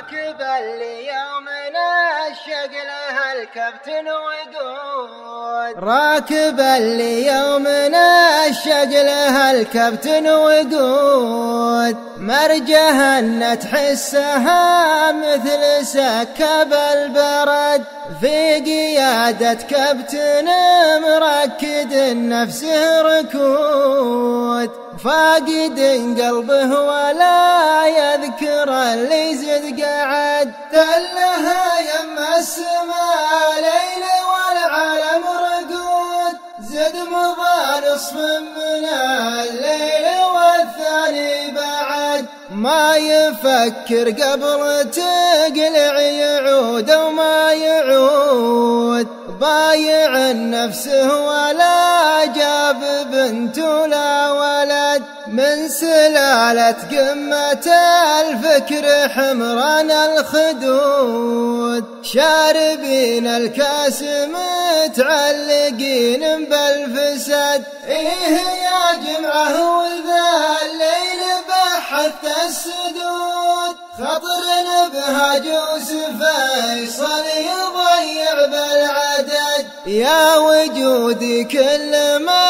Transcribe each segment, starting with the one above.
راكب اللي يومنا الشقله الكابتن وقود، راكب اللي يومنا الشقله الكابتن وقود، مرجها ان تحسها مثل سكب البرد، في قيادة كابتن مركد نفسه ركود، فاقد قلبه ولا يذكر اللي زد قعد، تلها يم السماء ليل والعالم رقود، زد مضى نصف من الليل والثاني بعد، ما يفكر قبل تقلع يعود وما يعود، بايع نفسه ولا جاب بنت ولا ولد، من سلالة قمة الفكر حمران الخدود، شاربين الكاس متعلقين بالفساد، إيه يا جمعة وذا الليل بحث السدود، خطر بها يوسف فيصل يضيع بالعدد، يا وجودي كل ما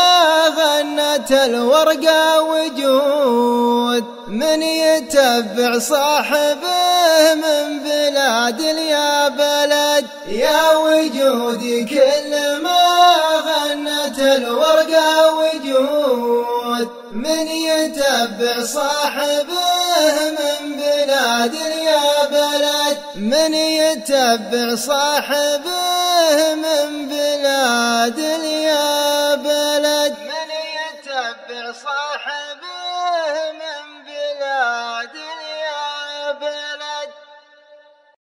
غنت الورقة وجود، من يتبع صاحبه من بلاد يا بلد، يا وجودي كل ما غنت الورقة وجود، من يتبع صاحبه من بلاد يا بلد، من يتبع صاحبه من بلاد يا بلد.